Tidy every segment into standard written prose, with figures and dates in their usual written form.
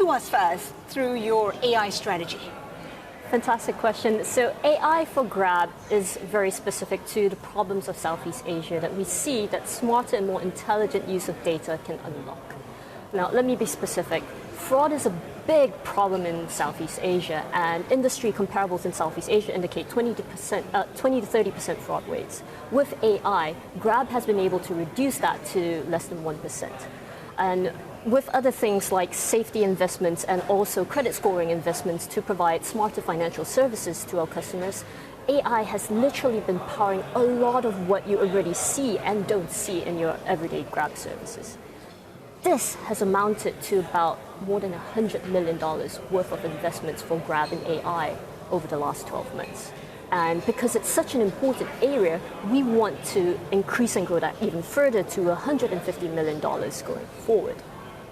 to us first through your AI strategy. Fantastic question. So AI for Grab is very specific to the problems of Southeast Asia that we see that smarter and more intelligent use of data can unlock. Now, let me be specific. Fraud is a big problem in Southeast Asia, and industry comparables in Southeast Asia indicate 20 to 30% fraud rates. With AI, Grab has been able to reduce that to less than 1%. And with other things like safety investments and also credit scoring investments to provide smarter financial services to our customers, AI has literally been powering a lot of what you already see and don't see in your everyday Grab services. This has amounted to about more than $100 million worth of investments for Grab in AI over the last 12 months. And because it's such an important area, we want to increase and grow that even further to $150 million going forward.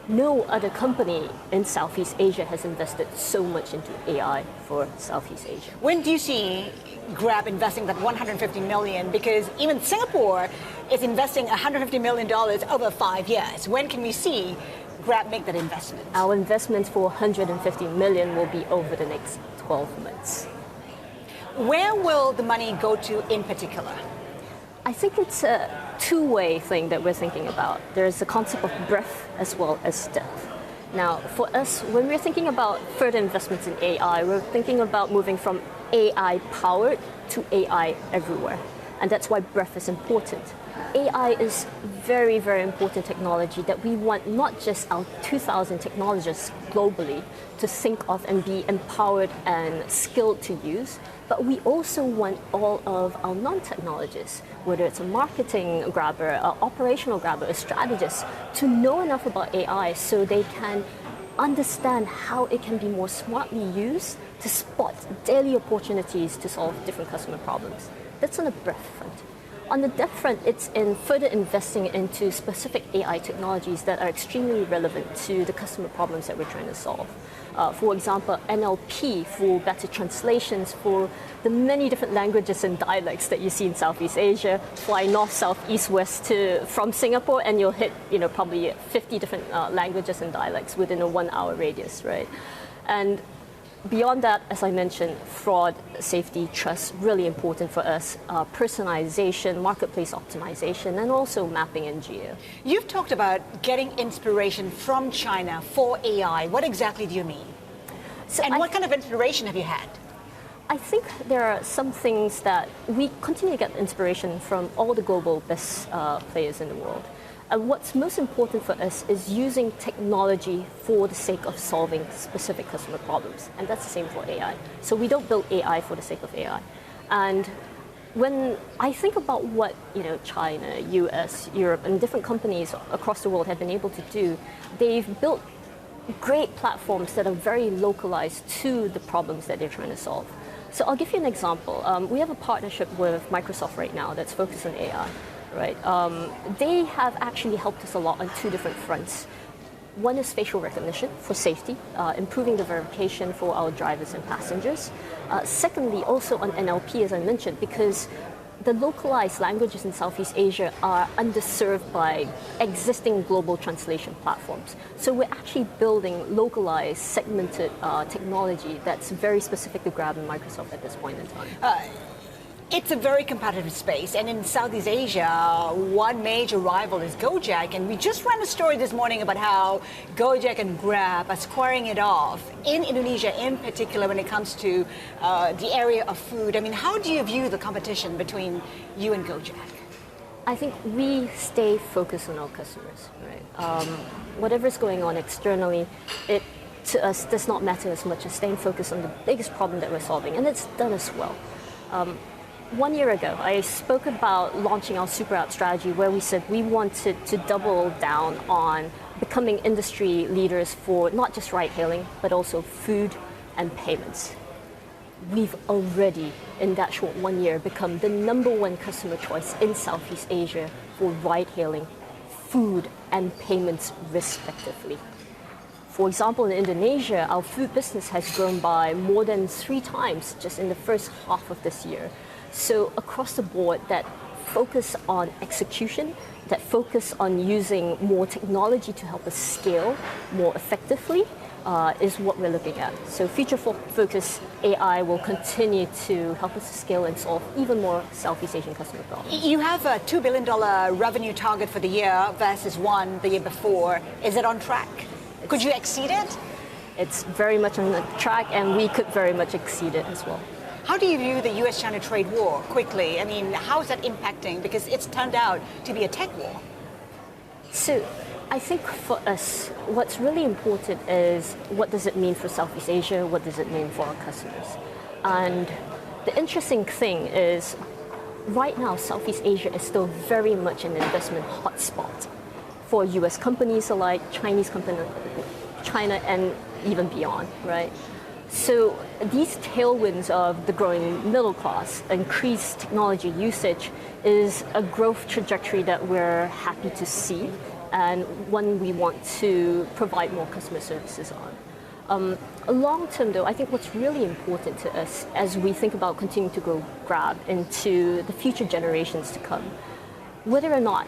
No other company in Southeast Asia has invested so much into AI for Southeast Asia. When do you see Grab investing that $150 million? Because even Singapore is investing $150 million over 5 years. When can we see Grab make that investment? Our investment for $150 million will be over the next 12 months. Where will the money go to in particular? I think it's a two-way thing that we're thinking about. There's the concept of breadth as well as depth. Now, for us, when we're thinking about further investments in AI, we're thinking about moving from AI-powered to AI everywhere. And that's why breadth is important. AI is very, very important technology that we want not just our 2,000 technologists globally to think of and be empowered and skilled to use, but we also want all of our non-technologists, whether it's a marketing grabber, an operational grabber, a strategist, to know enough about AI so they can understand how it can be more smartly used to spot daily opportunities to solve different customer problems. That's on the breadth front. On the depth front, it's in further investing into specific AI technologies that are extremely relevant to the customer problems that we're trying to solve. For example, NLP for better translations for the many different languages and dialects that you see in Southeast Asia. Fly north, south, east, west from Singapore, and you'll hit probably 50 different languages and dialects within a 1-hour radius, right? And beyond that, as I mentioned, fraud, safety, trust, really important for us. Personalization, marketplace optimization, and also mapping and geo. You've talked about getting inspiration from China for AI. What exactly do you mean? What kind of inspiration have you had? I think there are some things that we continue to get inspiration from all the global best players in the world. And what's most important for us is using technology for the sake of solving specific customer problems. And that's the same for AI. So we don't build AI for the sake of AI. And when I think about what China, US, Europe, and different companies across the world have been able to do, they've built great platforms that are very localized to the problems that they're trying to solve. So I'll give you an example. We have a partnership with Microsoft right now that's focused on AI. Right. They have actually helped us a lot on two different fronts. One is facial recognition for safety, improving the verification for our drivers and passengers. Secondly, also on NLP, as I mentioned, because the localized languages in Southeast Asia are underserved by existing global translation platforms. So we're actually building localized, segmented technology that's very specific to Grab and Microsoft at this point in time. It's a very competitive space, and in Southeast Asia, one major rival is Gojek, and we just ran a story this morning about how Gojek and Grab are squaring it off in Indonesia, in particular when it comes to the area of food. I mean, how do you view the competition between you and Gojek? I think we stay focused on our customers, right? Whatever's going on externally, it to us does not matter as much as staying focused on the biggest problem that we're solving, and it's done us well. 1 year ago, I spoke about launching our super app strategy where we said we wanted to double down on becoming industry leaders for not just ride-hailing, but also food and payments. We've already, in that short 1 year, become the #1 customer choice in Southeast Asia for ride-hailing, food and payments respectively. For example, in Indonesia, our food business has grown by more than 3 times just in the first half of this year. So across the board, that focus on execution, that focus on using more technology to help us scale more effectively, is what we're looking at. So future-focused AI will continue to help us scale and solve even more Southeast Asian customer problems. You have a $2 billion revenue target for the year versus one the year before. Is it on track? Could you exceed it? It's very much on the track, and we could very much exceed it as well. How do you view the US-China trade war quickly? I mean, how is that impacting? Because it's turned out to be a tech war. So I think for us, what's really important is what does it mean for Southeast Asia? What does it mean for our customers? And the interesting thing is, right now, Southeast Asia is still very much an investment hotspot for US companies alike, Chinese companies, China, and even beyond, right? So these tailwinds of the growing middle class, increased technology usage, is a growth trajectory that we're happy to see, and one we want to provide more customer services on. Long term, though, I think what's really important to us as we think about continuing to grow Grab into the future generations to come, whether or not,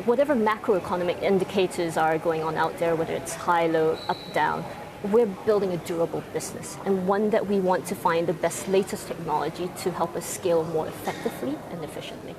whatever macroeconomic indicators are going on out there, whether it's high, low, up, down, we're building a durable business, and one that we want to find the best latest technology to help us scale more effectively and efficiently.